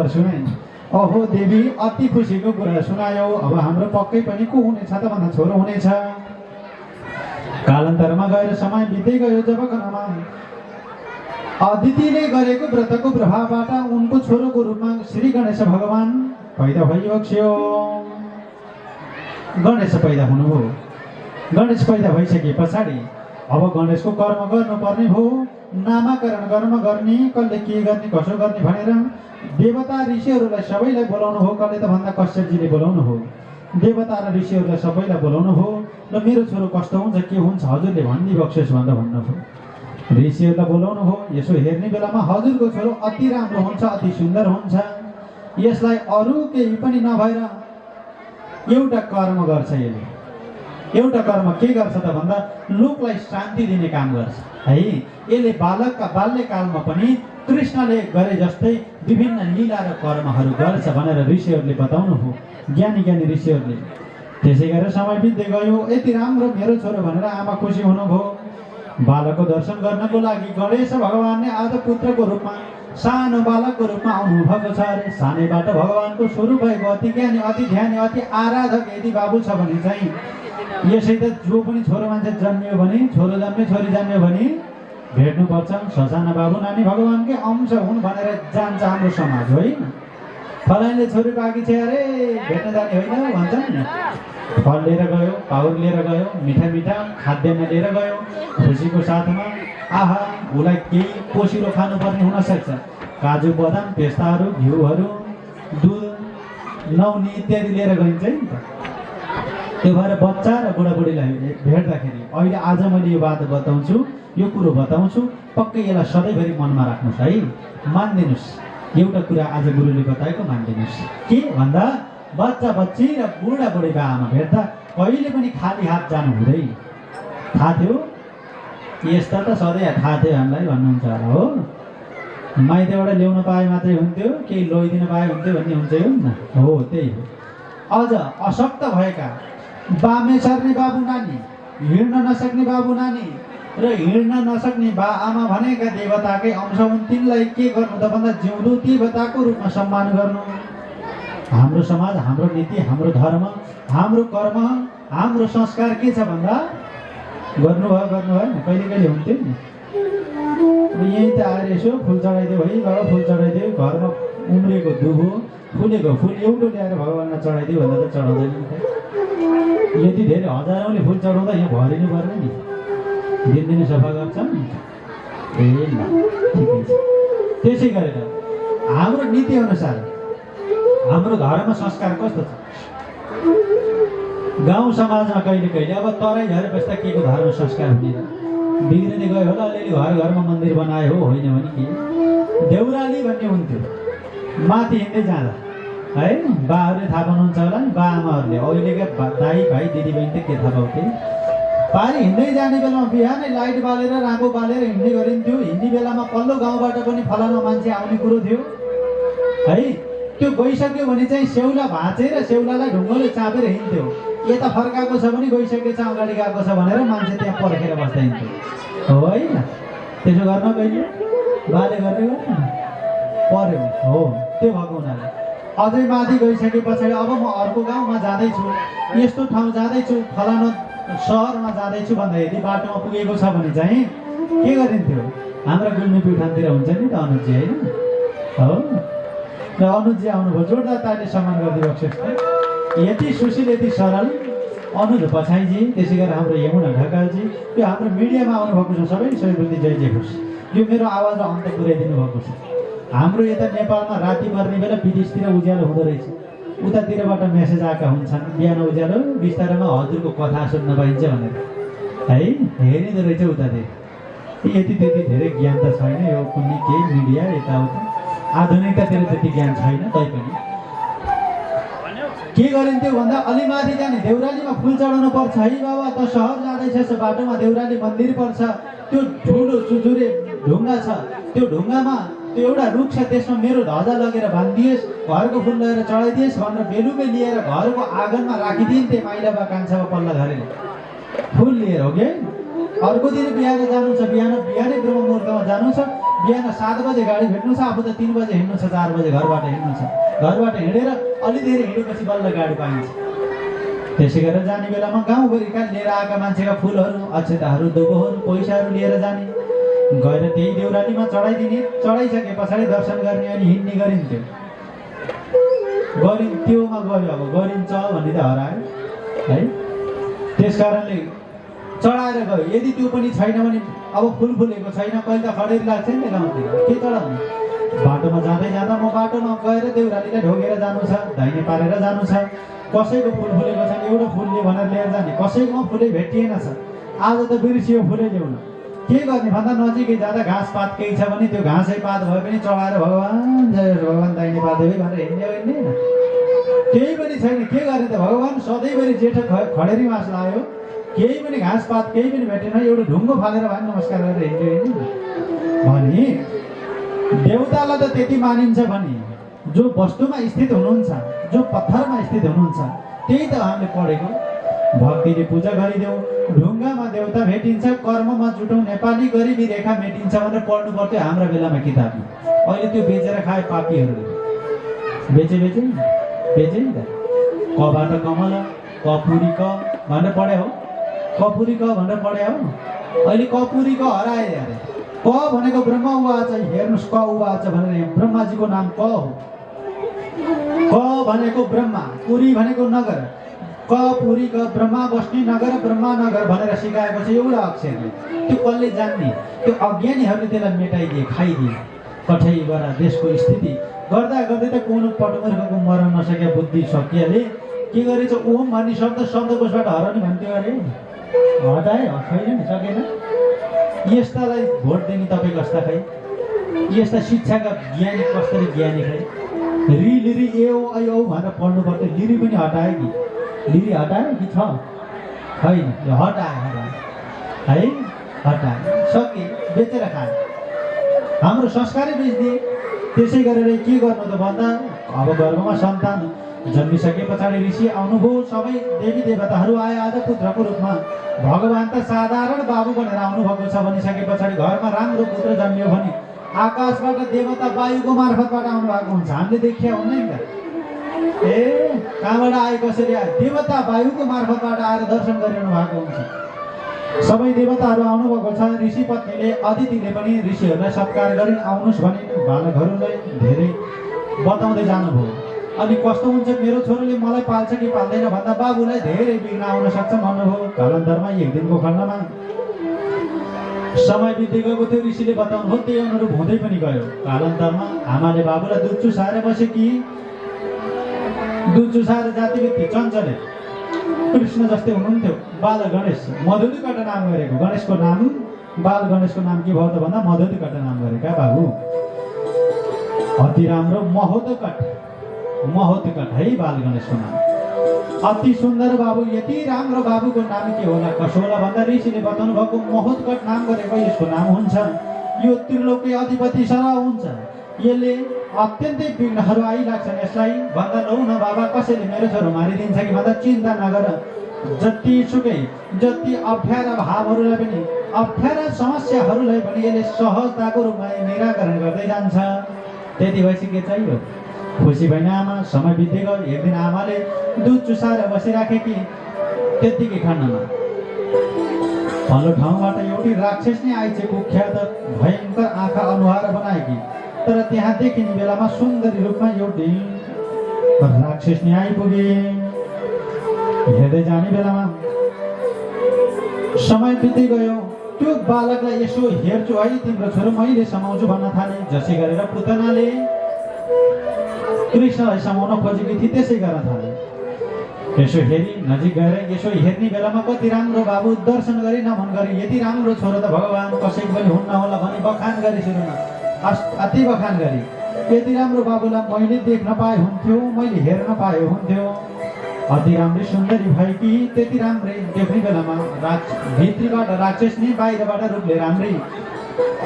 खबर सुनाइन्। अहो देवी अति खुसीको कुरा सुनायो, अब हाम्रो पक्कै पनि को हुनेछ त भन्दा छोरो हुनेछ। कालान्तरमा गएर समय बित्दै गयो जब कनमा अदितिले गरेको व्रतको प्रभावबाट उनको छोरोको रूपमा श्री गणेश भगवान पैदा भइबक्स्यो। गणेश पैदा हुनुभयो। गणेश पैदा भइसके पछाडि अब गणेशको कर्म गर्नुपर्ने भयो। नामाकरण कर्म गर्ने, कसले के गर्ने कसो गर्ने भनेर देवता ऋषिहरूलाई सबैलाई बोलाउनु हो। कसले त भन्दा कश्यपजीले बोलाउनु हो। देवता र ऋषिहरूलाई सबैलाई बोलाउनु हो र मेरो छोरो कस्तो हुन्छ के हुन्छ हजुरले भनिदिबक्सोस् भनेर भन्नुभयो। ऋषिहरूलाई बोलाउनु हो। यसो हेर्ने बेलामा हजुरको छोरो अति राम्रो हुन्छ, अति सुन्दर हुन्छ। यसलाई अरू केही पनि नभएर एउटा कर्म गर्छ। एउटा कर्म के गर्छ त भन्दा लोकलाई शान्ति दिने काम गर्छ है। यसले बालकका बाल्यकालमा पनि कृष्णले गरे जस्तै विभिन्न लीला र कर्महरू गर्छ भनेर ऋषिहरूले बताउनु हो। ज्ञानी ज्ञानी ऋषिहरूले। त्यसै गरेर समय बित्दै गयो। यति राम्रो मेरो छोरो भनेर आमा खुसी हुनुभयो। बालकको दर्शन गर्नको लागि गणेश भगवानले आज पुत्रको रूपमा सानो बालकको रूपमा आउनुभएको छ अरे। सानैबाट भगवानको स्वरूप भएको अति ज्ञानी, अति ध्यानी, अति आराधक यदि बाबु छ भने चाहिँ यसै त जो पनि छोरो मान्छे जन्मियो भने, छोरो जन्मियो छोरी जन्मियो भने भेट्नुपर्छ। ससाना बाबु नानी भगवानकै अंश हुन् भनेर जान्छ हाम्रो समाज होइन। फलाइले छोरी पाकी छ अरे भेट्न जाने होइन भन्छन् नि। फल लिएर गयो, पाउर लिएर गयो, मिठा मिठा खाद्यान्न लिएर गयो खुसीको साथमा। आहा उसलाई केही पोसिलो खानुपर्ने हुनसक्छ। काजु बदाम पेस्ताहरू, घिउहरू, दुध, नौनी इत्यादि लिएर गइन्छ नि त। त्यो भएर बच्चा र बुढाबुढीलाई भेट्दाखेरि अहिले आज मैले यो बात बताउँछु, यो कुरो बताउँछु, पक्कै यसलाई सधैँभरि मनमा राख्नुहोस् है। मानिदिनुहोस्, एउटा कुरा आज गुरुले बताएको मानिदिनुहोस्। के भन्दा बच्चा बच्ची र बुढाबुढीको आमा भेट्दा कहिले पनि खाली हात जानु हुँदैन। थाहा थियो? यस्ता त सधैँ थाहा थियो हामीलाई भन्नुहुन्छ होला हो। माइतबाट ल्याउन पाए मात्रै हुन्थ्यो, केही लैदिन पाए हुन्थ्यो भन्ने हुन्छ हो। त्यही हो। अझ अशक्त भएका बामे सर्ने बाबु नानी, हिँड्न नसक्ने बाबु नानी र हिँड्न नसक्ने बा आमा भनेका देवताकै अंश हुन्। तिनलाई के गर्नु त भन्दा जिउँदो देवताको रूपमा सम्मान गर्नु। हाम्रो समाज, हाम्रो नीति, हाम्रो धर्म, हाम्रो कर्म, हाम्रो संस्कार के छ भन्दा गर्नुभयो कहिले कहिले हुन्थ्यो नि। यहीँ त आएर यसो फुल चढाइदियो है बाबा, फुल चढाइदियो, घरमा उम्रेको दुबो फुलेको फुल एउटा ल्याएर भगवान्लाई चढाइदियो भन्दा त चढाउँदैन नि त। यति धेरै हजारौँले फुल चढाउँदा यहाँ भरिनु पर्ने नि, दिनदिनै सफा गर्छ नि। ए ठिकै छ। त्यसै गरेर हाम्रो नीति अनुसार हाम्रो धर्म संस्कार कस्तो छ? गाउँ समाजमा कहिले कहिले अब तराई झरे बस्दा के को धर्म संस्कार हुँदैन, बिग्रिँदै गयो होला। अलिअलि घर घरमा मन्दिर बनायो हो, होइन भने के देउराली भन्ने हुन्थ्यो। माथि हिँड्दै जाँदा है, बाहरूले थाहा पाउनुहुन्छ होला नि, बा आमाहरूले। अहिलेका दाई भाइ दिदी बहिनी त के थाहा पाउँथे। पारी हिँड्दै जाने बेलामा बिहानै लाइट बालेर राँगो बालेर हिँड्ने गरिन्थ्यो। हिँड्ने बेलामा पल्लो गाउँबाट पनि फलाना मान्छे आउने कुरो थियो है। त्यो गइसक्यो भने चाहिँ सेउला भाँचेर सेउलालाई ढुङ्गोले चापेर हिँड्थ्यो। यता फर्काएको छ भने गइसकेछ, अगाडि गएको छ भनेर मान्छे त्यहाँ पर्खेर बस्दा हिँड्थ्यो हो होइन। त्यसो गर्न कहिले बाले गर्ने पर्यो हो। त्यो भएको हुनाले अझै माथि गइसके पछाडि अब म अर्को गाउँमा जाँदैछु, यस्तो ठाउँ जाँदैछु, फलाना सहरमा जाँदैछु भन्दा यदि बाटोमा पुगेको छ भने चाहिँ के गरिन्थ्यो? हाम्रा गुल्मी प्युठानतिर हुन्छ नि त अनुजी होइन हो। र अनुजी आउनुभयो, जोरदार तालीले सम्मान गरिदिएको। यति सुशील, यति सरल अनुज पछाइजी, त्यसै गरेर हाम्रो यमुना ढकालजी, यो हाम्रो मिडियामा आउनुभएको छ। सबैप्रति जय जय होस्। यो मेरो आवाजलाई अन्त पुर्याइदिनु भएको छ। हाम्रो यता नेपालमा राति पर्ने बेला विदेशतिर उज्यालो हुँदो रहेछ, उतातिरबाट मेसेज आएका हुन्छन्, बिहान उज्यालो बिस्तारमा हजुरको कथा सुन्न पाइन्छ भनेर है, हेरिँदो रहेछ उतातिर। यति त्यति धेरै ज्ञान त छैन यो कुनै केही मिडिया यताउता, आधुनिकतातिर त्यति ज्ञान छैन। तैपनि के गरिन्थ्यो भन्दा अलि माथि जाने देउरालीमा फुल चढाउनु पर्छ है बाबा, त सहर जाँदैछ बाटोमा देउराली मन्दिर पर्छ, त्यो ठुलो चुचुरे ढुङ्गा छ, त्यो ढुङ्गामा त्यो एउटा रुख छ, त्यसमा मेरो ध्वजा लगेर बाँधिदिएस्, घरको फुल लगेर चढाइदिएस् भनेर बेलुकै लिएर घरको आँगनमा राखिदिन्थे। माइला बा कान्छामा पल्ला घरेले फुल लिएर हो कि अर्को दिन बिहान जानु छ, बिहानै ब्रह्म मुहुर्तमा जानु छ, बिहान 7 बजे गाडी भेट्नु छ, आफू त 3 बजे हिँड्नु छ, 4 बजे घरबाट हिँड्नु छ, घरबाट हिँडेर अलि धेरै हिँडेपछि बल्ल गाडी पाइन्छ। त्यसै गरेर जाने बेलामा गाउँभरिका लिएर आएका मान्छेका फुलहरू, अक्षताहरू, दुबोहरू, पैसाहरू लिएर जाने, गएर त्यही देउरालीमा चढाइदिने, चढाइसके पछाडि दर्शन गर्ने अनि हिँड्ने गरिन्थ्यो। त्योमा गयो, अब गरिन्छ भन्ने त हरायो है। त्यस कारणले चढाएर गयो। यदि त्यो पनि छैन भने अब फुल फुलेको छैन, कहिले त खडेरी लाग्छ नि गाउँतिर, के चढाउने? बाटोमा जाँदै जाँदा म बाटोमा गएर देउरालीलाई ढोगेर जानु छ, दाहिने पारेर जानु छ, कसैको फुल फुलेको छैन, एउटा फुलले भनेर लिएर जाने, कसैकोमा फुलै भेटिएन छ, आज त बिर्सियो फुलै ल्याउन, के गर्ने भन्दा नजिकै जाँदा घाँस पात केही छ भने त्यो घाँसै पात भए पनि चढाएर भगवान् जय भगवान् दाहिने पात है भनेर हिँड्ने हिँड्ने, केही पनि छैन, के गर्ने त? भगवान् सधैँभरि जेठो खडेरी मास लाग्यो, केही पनि घाँस पात केही पनि भेटेन, एउटा ढुङ्गो फालेर भए नमस्कार गरेर हिँड्यो भने देवतालाई त त्यति मानिन्छ भने जो वस्तुमा स्थित हुनुहुन्छ, जो पत्थरमा स्थित हुनुहुन्छ, त्यही त हामीले पढेको। भक्तिले पूजा गरिदेऊ, ढुङ्गामा देवता भेटिन्छ, कर्ममा जुटौँ, नेपाली गरिबी रेखा मेटिन्छ भनेर पढ्नु पर्थ्यो हाम्रो बेलामा किताबमा। अहिले त्यो बेचेर खाए पापीहरूले, बेचे नि त। कबाट कमल, कपुरी क भनेर पढे हो, कपुरी क भनेर पढे हो। अहिले कपुरी क हराए अरे, क भनेको ब्रह्म उवाच, हेर्नुहोस् क उवाच भनेर ब्रह्माजीको नाम क हो। क भनेको ब्रह्मा, पुरी भनेको नगर, क पुरी क ब्रह्मा बस्ने नगर, ब्रह्मा नगर भनेर सिकाएको छ एउटा अक्षरले। त्यो कसले जान्ने? त्यो अज्ञानीहरूले त्यसलाई मेटाइदिए, खाइदिए। कठैबाट देशको स्थिति गर्दा गर्दै त कुन पटमर्खको मर्न नसके बुद्धि सकियाले के गरेछ? ओम भन्ने शब्दकोशबाट हराउने भन्थ्यो अरे, हटाए छैन नि, सकेन। यस्तालाई भोट दिने तपाईँ कस्ता खै? यस्ता शिक्षाका ज्ञानी कसरी ज्ञानी खै? लिरी ए ओ ऐ औ भनेर पढ्नु पर्थ्यो, लिरी पनि हटायो कि? लिरी हटायो कि छ? छैन, हटायो है, हटायो, सके, बेचेर खायो। हाम्रो संस्कारै बेच्दिए। त्यसै गरेर के गर्नु त भन्दा अब गर्भमा सन्तान जन्मिसके पछाडि ऋषि आउनुभयो, सबै देवी देवताहरू आए आज पुत्रको रूपमा। भगवान् त साधारण बाबु भनेर आउनुभएको छ भनिसके पछाडि घरमा राम्रो पुत्र जन्मियो भने आकाशबाट देवता वायुको मार्फतबाट आउनु भएको हुन्छ, हामीले देखिया हुन्न नि त। ए कहाँबाट आए, कसरी आए? देवता वायुको मार्फतबाट आएर दर्शन गरिरहनु भएको हुन्छ। सबै देवताहरू आउनुभएको छ। ऋषि पत्नीले अदितिले पनि ऋषिहरूलाई सत्कार गरी आउनुहोस् भने बालकहरूलाई धेरै बताउँदै जानुभयो। अनि कस्तो हुन्छ, मेरो छोरीले मलाई पाल्छ कि पाल्दैन भन्दा बाबुलाई धेरै विघ्न आउन सक्छ भन्नुभयो। कालान्तरमा एक दिनको खण्डमा समय बित्दै गएको थियो, ऋषिले बताउनु भयो, त्यही अनुरूप हुँदै पनि गयो। कालान्तरमा आमाले बाबुलाई दुध चुसाएर बसे कि दुध चुसाएर जाति व्यक्ति चञ्चले कृष्ण जस्तै हुनुहुन्थ्यो, बाल गणेश, मधुदीकट नाम गरेको। गणेशको नाम, बाल गणेशको नाम के भयो त भन्दा मधुदीकट नाम गरेका बाबु। अति राम्रो महोदकट है बाल गणेशको नाम। अति सुन्दर बाबु, यति राम्रो बाबुको नाम के होला कसो होला भन्दा ऋषिले बताउनु भएको महोदकट नाम गरेको यसको नाम हुन्छ, यो त्रिलोकी अधिपति सर हुन्छ, यसले अत्यन्तै विघ्नहरू आइलाग्छन् यसलाई भन्दा लौ न बाबा कसैले मेरो छोरो मारिदिन्छ कि भन्दा चिन्ता नगर, जति अप्ठ्यारा भावहरूलाई पनि, अप्ठ्यारा समस्याहरूलाई पनि यसले सहजताको रूपमा निराकरण गर्दै जान्छ। त्यति भइसके चाहियो, खुसी भएन आमा। समय बित्दै गयो। एक दिन आमाले दुध चुसाएर बसिराखे कि त्यत्तिकै खण्डमा पल्लो ठाउँबाट एउटी राक्षस नै आइछ, कुख्यात भयङ्कर आँखा अनुहार बनाएकी। तर त्यहाँ देखिने बेलामा सुन्दरी रूपमा एउटी राक्षस नै आइपुगे। हेर्दै जाने बेलामा समय बित्दै गयो। त्यो बालकलाई यसो हेर्छु है, तिम्रो छोरो मैले समाउँछु भन्न थाले। जसै गरेर पुतनाले कृष्णलाई समाउन खोजेकी थिए, त्यसै गर्न थाले। यसो हेरी नजिक गएर यसो हेर्ने बेलामा कति राम्रो बाबु, दर्शन गरी नमन गरी, यति राम्रो छोरो त भगवान् कसैको पनि हुन्न होला भनी बखान गरी सुरुमा अति बखान गरी। यति राम्रो बाबुलाई मैले देख्न पाए हुन्थ्यो, मैले हेर्न पाए हुन्थ्यो। अति राम्री सुन्दरी भएकी, त्यति राम्रै देख्ने बेलामा भित्रीबाट राक्षस नि, बाहिरबाट रूपले राम्री।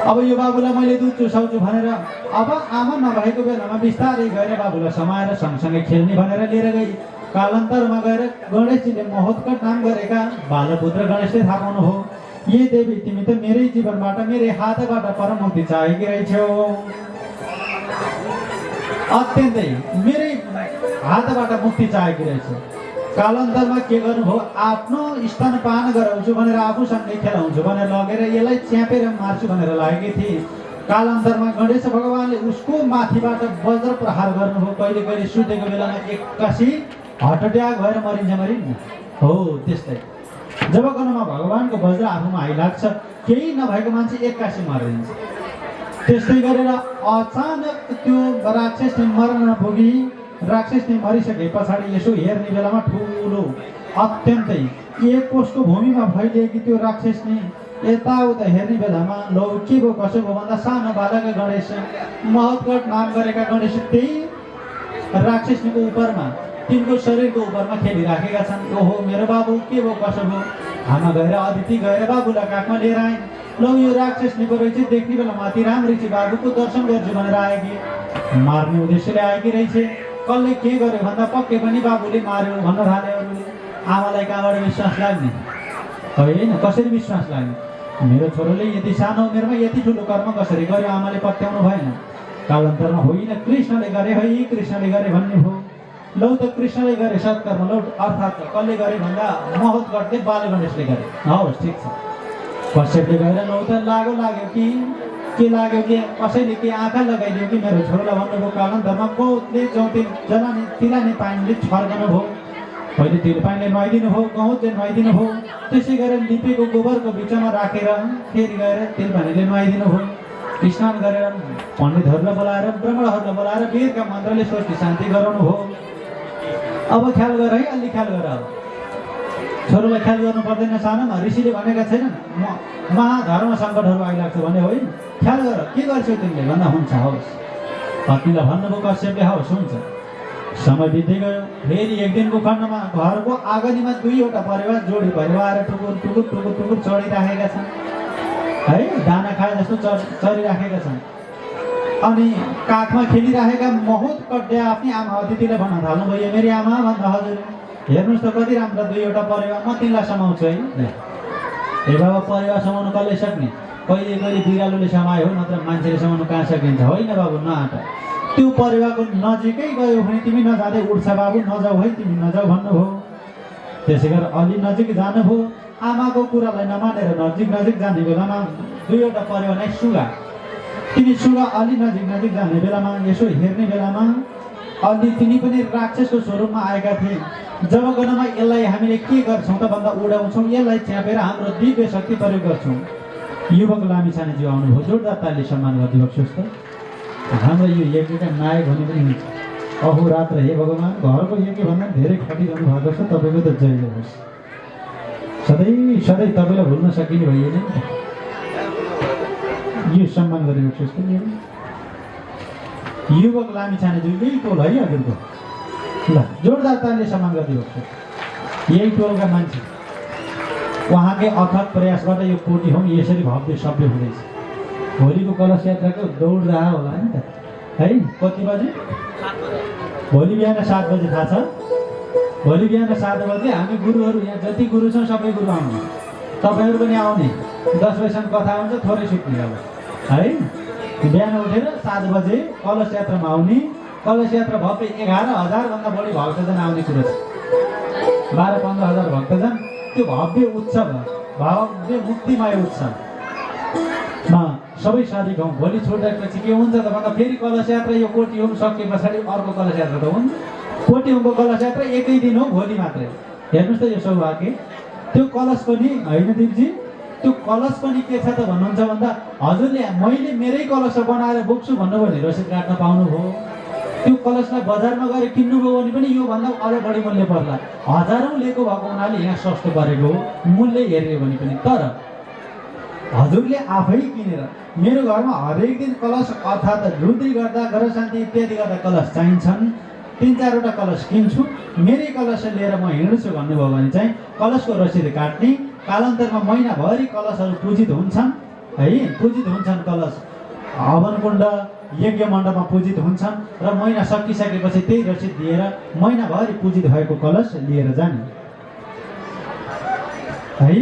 अब यो बाबुलाई मैले दुध चुसाउँछु भनेर अब आमा नभएको बेलामा बिस्तारै गएर बाबुलाई समाएर सँगसँगै खेल्ने भनेर लिएर गई। कालान्तरमा गएर गणेशजीले महोदकट नाम गरेका बालपुत्र गणेशले थाहा पाउनु हो। ये देवी तिमी त मेरै जीवनबाट मेरै हातबाट परमुक्ति चाहेकी रहेछौ। अत्यन्तै मेरै हातबाट मुक्ति चाहेकी रहेछौ। कालान्तरमा के गर्नुभयो, आफ्नो स्तनपान गराउँछु भनेर आफूसँगै खेलाउँछु भनेर लगेर यसलाई च्यापेर मार्छु भनेर लागेकी थिए। कालान्तरमा गणेश भगवानले उसको माथिबाट वज्र प्रहार गर्नुभयो। कहिले कहिले सुतेको बेलामा एक्कासी हार्ट अट्याक भएर मरिन्छ हो त्यस्तै। जब गनमा भगवानको वज्र आफूमा आइलाग्छ, केही नभएको मान्छे एक्कासी मरिन्छ। त्यस्तै गरेर अचानक त्यो राक्षसले मर्न नपुगी राक्षसले मरिसके पछाडि यसो हेर्ने बेलामा ठुलो अत्यन्तै एक कोसको भूमिमा फैलिएकी त्यो राक्षसले यताउता हेर्ने बेलामा लौ के भयो कसो भयो भन्दा सानो बालक गणेश, महत्कट नाम गरेका गणेश त्यही राक्षसनीको उपरमा तिनको शरीरको उपरमा खेलिराखेका छन्। ओहो मेरो बाबु के भयो कसो भयो, आमा गएर अदिति गएर बाबुलाई काखमा लिएर आए। लौ यो राक्षसनीको रहेछ, देख्ने बेला माथि राम्रै चाहिँ बाबुको दर्शन गर्छु भनेर आएकी, मार्ने उद्देश्यले आएकी रहेछ। कसले के गर्यो भन्दा पक्कै पनि बाबुले मार्यो भन्न थाल्यो अरूले। आमालाई कहाँबाट विश्वास लाग्ने, होइन कसरी विश्वास लाग्ने। मेरो छोरोले यति सानो उमेरमा यति ठुलो कर्म कसरी गर्यो आमाले पत्याउनु भएन। कालान्तरमा होइन कृष्णले गरे, है कृष्णले गरे भन्ने भयो। लौ त कृष्णले गरे सत्कर्म, लौ अर्थात् कसले गरे भन्दा महत्कटले बाल गणेशले गरे। हवस् ठिक छ। कश्यपले गएर लौ त लाग्यो कि के लाग्यो कि कसैले के आँखा लगाइदियो कि मेरो छोरोलाई भन्नुभयो। कालान्तरमा गौतले जौते जलाने तिलाने पानीले छर्कनु भयो। पहिले तिल पानीले नुहाइदिनु भयो, गहुँतले नुहाइदिनु भयो। त्यसै गरेर लिपेको गोबरको बिचमा राखेर फेरि गएर तिल पानीले नुहाइदिनु भयो। स्नान गरेर पण्डितहरूलाई बोलाएर ब्राह्मणहरूलाई बोलाएर वेदका मन्त्रले सृष्टि शान्ति गराउनु भयो। अब ख्याल गर है, अलि ख्याल गर। छोरोलाई ख्याल गर्नु पर्दैन। सानोमा ऋषिले भनेका छैनन् महाधर्म सङ्कटहरू आइलाग्छ भने होइन, ख्याल गर के गर्छौ तिमीले भन्दा हुन्छ। हवस् पत्नीलाई भन्नुभयो कश्यपले, हवस् हुन्छ। समय बित्दै गयो। फेरि एक दिनको खण्डमा घरको आँगनीमा दुईवटा परिवार जोडी परिवार टुकुर टुकुर टुकुर टुकुर चढिराखेका छन् है, दाना खाए जस्तो चरिराखेका छन्। अनि काखमा खेलिराखेका बहुत कड्या आफ्नै आमा अतिथिलाई भन्न थाल्नुभयो, मेरी आमा भन्दा हजुर हेर्नुहोस् त कति राम्रो दुईवटा परिवार, म तिमीलाई समाउँछु है। ए बाबा परिवार समाउनु कसले सक्ने, कहिले कहिले बिरालोले समायो हो, नत्र मान्छेले समाउनु कहाँ सकिन्छ। होइन बाबु नआँट, त्यो परिवारको नजिकै गयो भने तिमी नजाँदै उठ्छ बाबु, नजाऊ है तिमी नजाऊ भन्नुभयो। त्यसै गरेर अलि नजिक जानुभयो। आमाको कुरालाई नमानेर नजिक जाने बेलामा दुईवटा परिवार नै सुगा, तिनी सुगा अलि नजिक जाने बेलामा यसो हेर्ने बेलामा अलि तिनी पनि राक्षसको स्वरूपमा आएका थिए। जब गनमा यसलाई हामीले के गर्छौँ त भन्दा उडाउँछौँ, यसलाई च्यापेर हाम्रो दिव्य शक्ति प्रयोग गर्छौँ। युवक लामिछानेज्यू आउनुभयो, जोरदार तालीले सम्मान गरिदिनुहोस् त। हाम्रो यो यज्ञका नायक भने पनि हुन्छ। अहोरात्र हे भगवान्, घरको यज्ञभन्दा धेरै खटिरहनु भएको छ, तपाईँको त जय होस्। सधैँ सधैँ तपाईँलाई भुल्न सकिने भइएन नि त। यो सम्मान गरिदिनुहोस् त। युवक लामिछानेज्यू यही टोल है हजुरको, ल जोरदार तालीले सम्मान गरिदिनुहोस्। यही टोलका मान्छे, उहाँकै अथक प्रयासबाट यो कोटी होम यसरी भव्य सभ्य हुँदैछ। भोलिको कलश यात्राको दौड रह होला नि त है। कति बजे? भोलि बिहान 7 बजे, थाहा छ? भोलि बिहान 7 बजे हामी गुरुहरू यहाँ जति गुरु छौँ सबै गुरु आउने, तपाईँहरू पनि आउने। 10 बजीसम्म कथा हुन्छ, थोरै सुत्ने अब है। बिहान उठेर 7 बजे कलश यात्रामा आउने। कलश यात्रा भव्य 11,000 बढी भक्तजन आउने कुरो छ। 12-15 हजार भक्तजन, त्यो भव्य उत्सव, भव्य मुक्तिमय उत्सवमा सबै साथी गाउँ। भोलि छोड्दापछि के हुन्छ त भन्दा फेरि कलश यात्रा, यो कोटी होम सके पछाडि अर्को कलश यात्रा त हुन्छ। कोटी होमको कलश यात्रा एकै दिन हो, भोलि मात्रै। हेर्नुहोस् त यो सौभाग्य। त्यो कलश पनि होइन दिपजी, त्यो कलश पनि के छ त भन्नुहुन्छ भन्दा हजुरले मैले मेरै कलश बनाएर बोक्छु भन्नुभयो भने रसिद काट्न पाउनुभयो। त्यो कलशलाई बजारमा गएर किन्नुभयो भने पनि योभन्दा अझ बढी मूल्य पर्ला। हजारौँ लिएको भएको हुनाले यहाँ सस्तो परेको हो मूल्य हेऱ्यो भने पनि। तर हजुरले आफै किनेर मेरो घरमा हरेक दिन कलश अर्थात् रुद्री गर्दा ग्रह शान्ति इत्यादि गर्दा कलश चाहिन्छन्, 3-4वटा कलश किन्छु, मेरै कलश लिएर म हिँड्छु भन्नुभयो भने चाहिँ कलशको रसिद काट्ने। कालान्तरमा महिनाभरि कलशहरू पूजित हुन्छन् है, पूजित हुन्छन् कलश। हवन कुण्ड यज्ञ मण्डपमा पूजित हुन्छन् र महिना सकिसकेपछि त्यही रसिद दिएर महिनाभरि पूजित भएको कलश लिएर जाने है।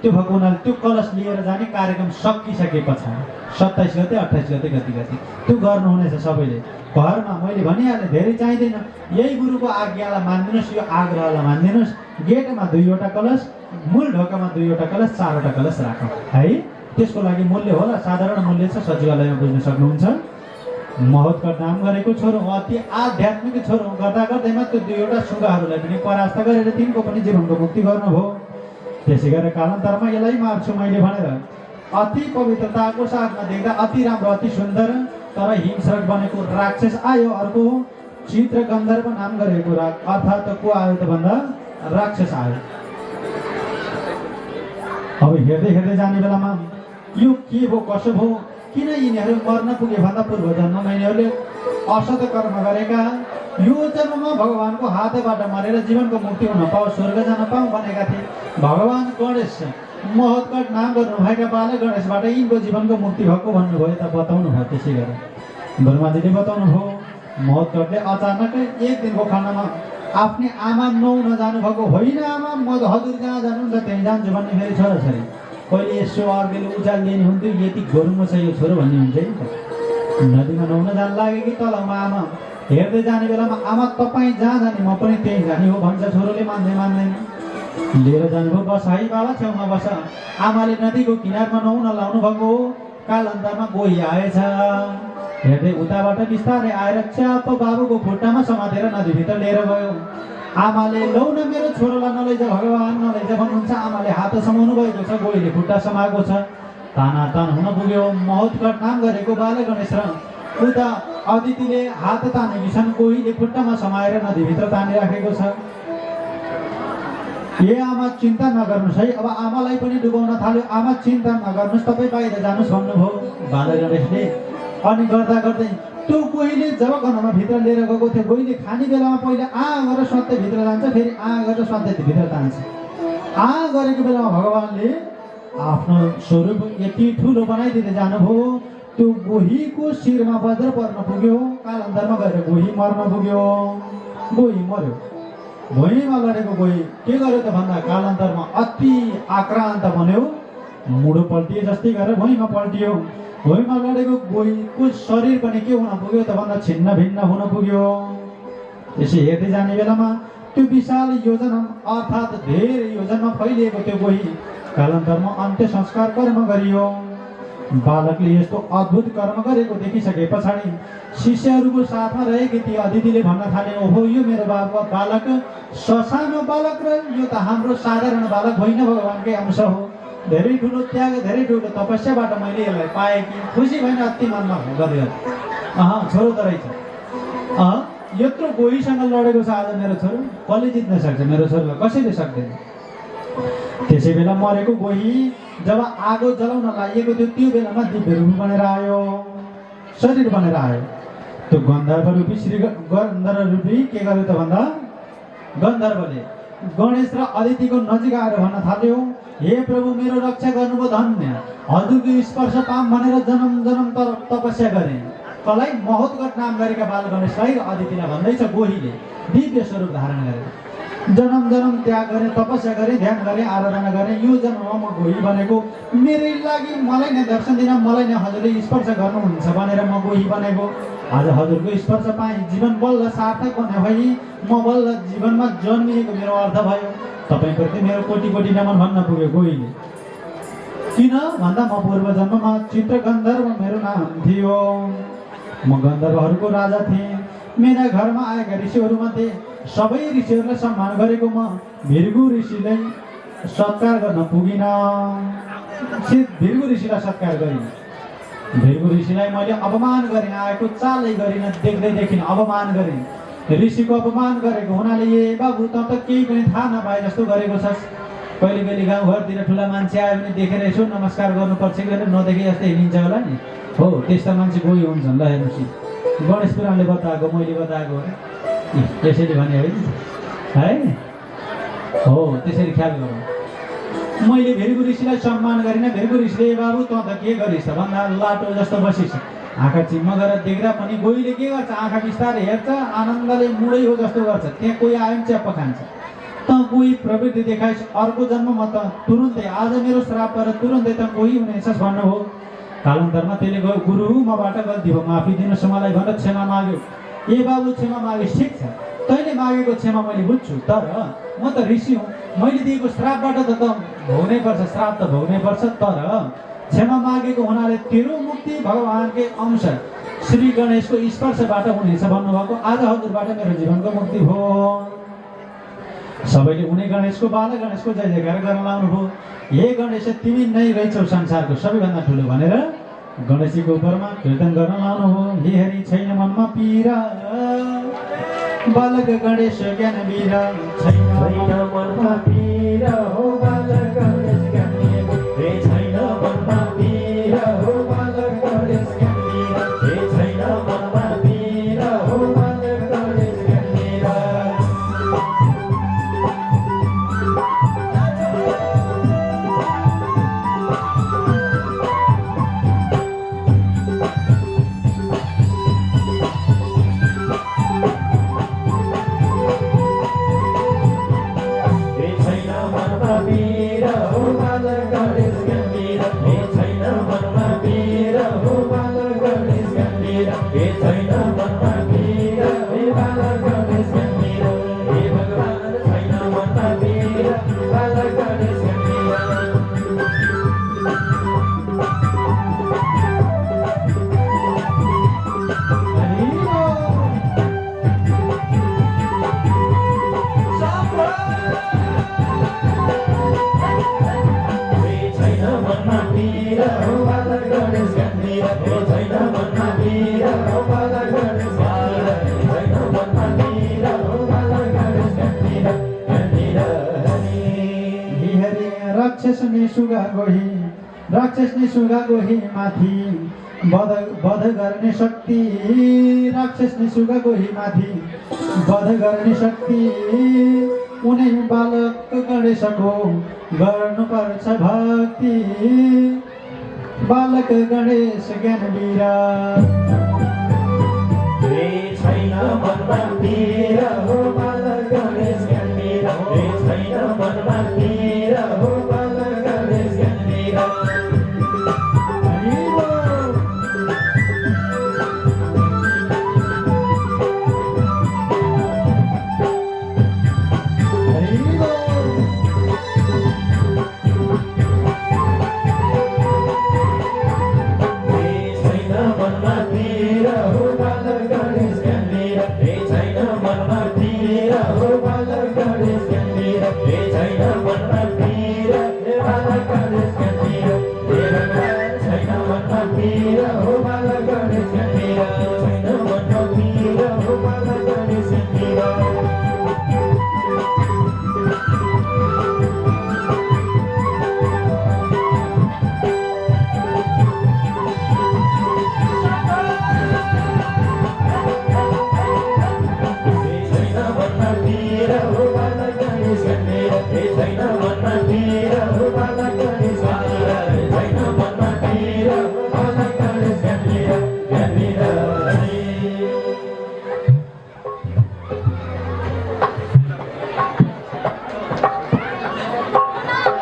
त्यो भएको हुनाले त्यो कलश लिएर जाने कार्यक्रम सकिसके पछाडि 27 गते 28 गते गति त्यो गर्नुहुनेछ सबैले। घरमा मैले भनिहालेँ धेरै चाहिँदैन, यही गुरुको आज्ञालाई मानिदिनुहोस्, यो आग्रहलाई मानिदिनुहोस्। गेटमा 2वटा कलश, मूल ढोकामा 2वटा कलश, 4वटा कलश राखौँ है। त्यसको लागि मूल्य होला, साधारण मूल्य छ, सचिवालयमा बुझ्न सक्नुहुन्छ। महत्कट नाम गरेको छोरो, अति आध्यात्मिक छोरो गर्दा गर्दैमा त्यो 2वटा सुगाहरूलाई पनि परास्त गरेर तिनको पनि जीवनको मुक्ति गर्नुभयो। त्यसै गरेर कालान्तरमा यसलाई मार्छु मैले भनेर अति पवित्रताको साथमा देख्दा अति राम्रो अति सुन्दर तर हिंस्रक बनेको राक्षस आयो। अर्को चित्र गन्धर्व नाम गरेको अर्थात् को आयो त भन्दा राक्षस आयो। अब हेर्दै हेर्दै जाने बेलामा यो के भयो कसो भयो, किन यिनीहरू मर्न पुगे भन्दा पूर्व जन्ममा यिनीहरूले असत कर्म गरेका, यो जन्ममा भगवानको हातबाट मरेर जीवनको मुक्ति हुन पाओस्, स्वर्ग जान पाऊँ भनेका थिए। भगवान गणेश महत्कट नाम गर्नुभएका बाल गणेशबाट यिनको जीवनको मुक्ति भएको भन्नुभयो। त बताउनु भयो, त्यसै गरेर ब्रह्माजीले बताउनु भयो। महत्कटले अचानकै एक दिनको खण्डमा आफ्नै आमा नुहाउन जानुभएको, होइन आमा म हजुर जहाँ जानुहुन्छ त्यहीँ जान्छु भन्ने फेरि छोराछोरी कहिले यसो अर्कोले उचाल लिने हुन्थ्यो, यति गोरुङ्गो छ यो छोरो भन्ने हुन्छ नि। नदीमा नुहाउन जान लाग्यो कि तलमा आमा हेर्दै जाने बेलामा आमा तपाईँ जहाँ जाने म पनि त्यहीँ जाने हो भन्छ। छोरोले मान्दैन, लिएर जानुभयो। बस है बाबा छेउमा बस। आमाले नदीको किनारमा नुहाउन लाउनु भएको, कालान्तरमा गोही आएछ। हेर्दै उताबाट बिस्तारै आएर च्याप बाबुको खुट्टामा समातेर नदीभित्र लिएर गयो। आमाले लौ न मेरो छोरोलाई नलैजा भगवान् नलैजा भन्नुहुन्छ। आमाले हात समाउनु भएको छ, गोहीले खुट्टा समाएको छ। तानातान हुन पुग्यो। महत्कट नाम गरेको बाल गणेश र उता अदितिले हात तानेकी छन्, गोहीले खुट्टामा समाएर नदीभित्र तानिराखेको छ। ए आमा चिन्ता नगर्नुहोस् है, अब आमालाई पनि डुबाउन थाल्यो। आमा चिन्ता नगर्नुहोस्, तपाईँ बाहिर जानुहोस् भन्नुभयो बाल गणेशले। अनि गर्दा गर्दै त्यो गोहीले जब घरमा भित्र लिएर गएको थियो, गोहीले खाने बेलामा पहिला गरेर स्वात्तै भित्र जान्छ, फेरि गरेर स्वात्तै भित्र तान्छ। गरेको बेलामा भगवानले आफ्नो स्वरूप यति ठुलो बनाइदिँदै जानुभयो, त्यो गोहीको शिरमा वज्र पर्न पुग्यो। कालान्तरमा गएर गोही मर्न पुग्यो। गोही मर्यो। भुइँमा लडेको गोही के गर्यो त भन्दा कालान्तरमा अति आक्रान्त बन्यो, मुडो पल्टिए जस्तै गरेर भुइँमा पल्टियो। भुइँमा लडेको गोहीको शरीर पनि के हुन पुग्यो त भन्दा छिन्न भिन्न हुन पुग्यो। यसै हेर्दै जाने बेलामा त्यो विशाल योजना अर्थात् धेरै योजनामा फैलिएको त्यो गोही कालान्तरमा अन्त्य संस्कार कर्म गरियो। बालकले यस्तो अद्भुत कर्म गरेको देखिसके पछाडि शिष्यहरूको साथमा रहेकी ती अदितिले भन्न थाले, ओहो यो मेरो बालक ससानो बालक र यो त हाम्रो साधारण बालक होइन, भगवानकै अंश हो। धेरै ठुलो त्याग धेरै ठुलो तपस्याबाट मैले यसलाई पाएँ कि खुसी भएन अति मनमा गऱ्यो। छोरो त रहेछ, यत्रो गोहीसँग लडेको छ आज मेरो छोरो, कसले जित्न सक्छ मेरो छोरोलाई? कसैले सक्दैन। त्यसै बेला मरेको गोही जब आगो जलाउन लागेको थियो, त्यो बेलामा दिव्य रूप बनेर आयो, शरीर बनेर आयो। त्यो गन्धर्व रूपी श्री गन्धर्व रूपी के गर्यो त भन्दा गन्धर्वले गणेश र अदितिको नजिक आएर भन्न थाल्यो, हे प्रभु मेरो रक्षा गर्नुभयो, धन्य हजुरको स्पर्श पाम भनेर जन्म जन्म तपस्या गरे। तलाई महत्कट नाम गरेका बाल गणेशलाई र अदितिलाई भन्दैछ गोहीले दिव्य स्वरूप धारण गरे, जन्म जन्म त्याग गरे, तपस्या गरे, ध्यान गरे, आराधना गरे। यो जन्ममा म गोही बनेको, मेरै लागि मलाई नै दर्शन दिन, मलाई नै हजुरले स्पर्श गर्नुहुन्छ भनेर म गोही बनेको। आज हजुरको स्पर्श पाएँ, जीवन बल्ल सार्थक बन्यो भाइ, म बल्ल जीवनमा जन्मिएको मेरो अर्थ भयो। तपाईँप्रति मेरो कोटी कोटी नमन भन्न पुग्यो गोहीले। किन भन्दा म पूर्व जन्ममा चित्र गन्धर्व मेरो नाम थियो, म गन्धर्वहरूको राजा थिएँ। मेरा घरमा आएका ऋषिहरूमध्ये सबै ऋषिहरूलाई सम्मान गरेको म भृगु ऋषिलाई सत्कार गर्न पुगिनँ। भृगु ऋषिलाई सत्कार गरिनँ, भृगु ऋषिलाई मैले अपमान गरेँ, आएको चालै गरिनँ, देख्दै देखिनँ अपमान गरेँ। ऋषिको अपमान गरेको हुनाले ए बाबु त केही पनि थाहा नपाए जस्तो गरेको छस्। कहिले कहिले गाउँघरतिर ठुला मान्छे आयो भने देखेर यसो नमस्कार गर्नुपर्छ कि भनेर नदेखे जस्तै हिँडिन्छ होला नि, हो त्यस्ता मान्छे गोही हुन्छन्। ल हेर्नुहोस्, गणेश पुराणले बताएको, मैले बताएको त्यसरी भने है, हो त्यसरी ख्याल गरौँ। मैले भृगु ऋषिलाई सम्मान गरिनँ। भृगु ऋषिले बाबु त के गरिस् त भन्दा लाटो जस्तो बसिस्, आँखा चिम्म गरेर देख्दा पनि गोहीले के गर्छ, आँखा बिस्तारै हेर्छ, आनन्दले मुडै हो जस्तो गर्छ। त्यहाँ कोही आयो भने च्याप्प खान्छ। त कोही प्रवृत्ति देखाइस् अर्को जन्म म त तुरुन्तै आज मेरो श्राप गरेर तुरुन्तै त कोही हुनेछस् भन्नुभयो। कालान्तरमा त्यसले गयो गुरु मबाट गल्ती भयो माफी दिनुहोस् मलाई भनेर क्षमा माग्यो। ए बाबु क्षमा मागेस् ठिक छ, तैँले मागेको क्षमा मैले बुझ्छु, तर म त ऋषि हुँ, मैले दिएको श्रापबाट त भोग्नै पर्छ, श्राप त भोग्नै पर्छ। तर क्षमा मागेको हुनाले तेरो मुक्ति भगवानकै अंश श्री गणेशको स्पर्शबाट हुनेछ भन्नुभएको। आज हजुरबाट मेरो जीवनको मुक्ति भयो। सबैले उनी गणेशको बाल गणेशको जय जयकार गर्न लाउनुभयो। हे गणेश तिमी नै रहेछौ संसारको सबैभन्दा ठुलो भनेर गणेशजीको उपरमा कीर्तन गर्न लाउनुभयो। हे हरि छैन मनमा पीरा बालक गणेश ज्ञान वीरा छैन मनमा पीरा हो बालक गणेश ज्ञान वीरा हे छैन मनमा पीरा हो बालक गणेश ज्ञान वीरा हे छैन मनमा पीरा हो बालक गणेश ज्ञान वीरा। राक्षसले सुगा गोही माथि वध गर्ने शक्ति राक्षसले सुगा गोही माथि वध गर्ने शक्ति उनै बालक गणेशको गर्नुपर्छ भक्ति बालक गणेश ज्ञान वीरा हे छैन मनमा पीरा हो बालक गणेश ज्ञान वीरा हे छैन मनमा पीरा हो बालक गणेश ज्ञान वीरा।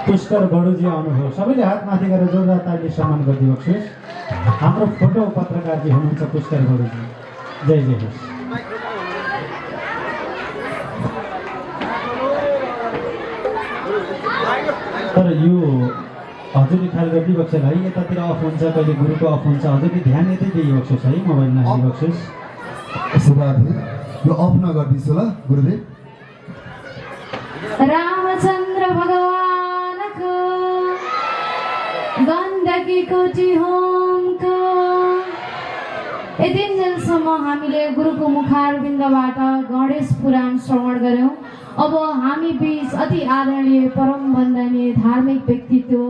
पुष्कर बडुजी आउनुभयो। सबैले हात माथि गरेर जोरदार तालीले सम्मान गरिदिनुहोस्। हाम्रो फोटो पत्रकारजी हुनुहुन्छ पुष्कर बडुजी, जय जय होस्। तर यो हजुरले ख्याल गरिदिबक्सेल है, यतातिर अफ हुन्छ कहिले गुरुको अफ हुन्छ, हजुरले ध्यान यतै दिइबक्सोस् है, मोबाइलमा हालिबक्सोस्। यो अफ नगरिदिन्छु ल गुरुदेव। रामचन्द्र भगवानको गण्डकी कोटी होमको यति दिनसम्म हामीले गुरुको मुखारविन्दबाट गणेश पुराण श्रवण गऱ्यौँ। अब हामी बीच अति आदरणीय परम वन्दनीय धार्मिक व्यक्तित्व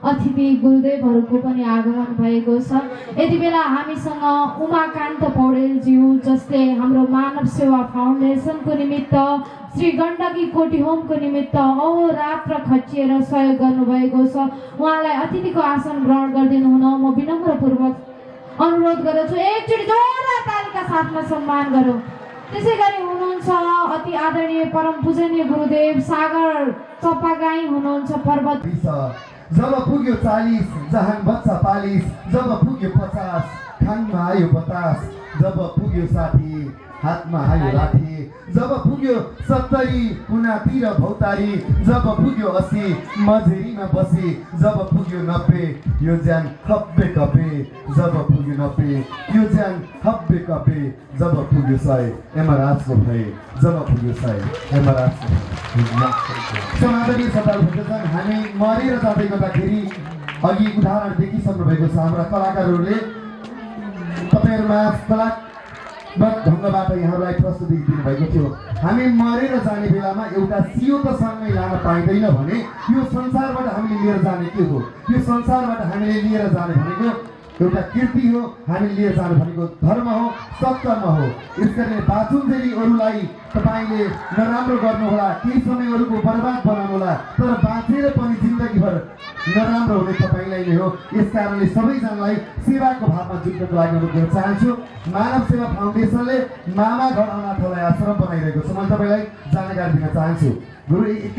अतिथि गुरुदेवहरूको पनि आगमन भएको छ। यति बेला हामीसँग उमाकान्त पौडेलज्यू जसले हाम्रो मानव सेवा फाउन्डेसनको निमित्त श्री गण्डकी कोटी होमको निमित्त अहोरात्र खचिएर सहयोग गर्नुभएको छ। उहाँलाई अतिथिको आसन ग्रहण गरिदिनु हुन म विनम्रपूर्वक अनुरोध गर्दछु। एकचोटि जोरदार तालीका साथमा सम्मान गरौँ। त्यसै गरी हुनुहुन्छ अति आदरणीय परम पूजनीय गुरुदेव सागर चपागाई हुनुहुन्छ पर्वत। जब पुग्यो 40 जहान बच्चा 40, जब पुग्यो 50 खानमा आयो बतास, जब पुग्यो 60 हातमा आयो लाठी, जब पुग्यो 70 कुनातिर भौतारी, जब पुग्यो 80 मझेरीमा बसी, जब पुग्यो 90 यो ज्यान हब्बे कपे, जब पुग्यो 90 यो ज्यान हब्बे कपे, जब पुग्यो 100 एमराजको भए, जब पुग्यो 100 एमराजको समाजले सताल भन्छन्। हामी मरेर जाँदै गर्दाखेरि अघि उदाहरण देखिसक्नु भएको छ हाम्रा कलाकारहरूले। तपाईँहरूमा कलात्मक ढङ्गबाट यहाँहरूलाई प्रस्तुति दिनुभएको थियो। हामी मरेर जाने बेलामा एउटा सियो त सँगै लान पाइँदैन भने यो संसारबाट हामीले लिएर जाने के हो? यो संसारबाट हामीले लिएर जाने भनेको एउटा कीर्ति हो, हामीले लिएर जानु भनेको धर्म हो, सत्कर्म हो। यसकारणले बाँचुन्जेली अरूलाई तपाईँले नराम्रो गर्नुहोला, केही समय अरूको बर्बाद बनाउनुहोला, तर बाँचेर पनि जिन्दगीभर नराम्रो हुने तपाईँलाई नै हो। यस कारणले सबैजनालाई सेवाको भावमा जुट्नको लागि अनुरोध गर्न चाहन्छु। मानव सेवा फाउन्डेसनले मामा घर अनाथालय आश्रम बनाइरहेको छ, म तपाईँलाई जानकारी दिन चाहन्छु। गुरु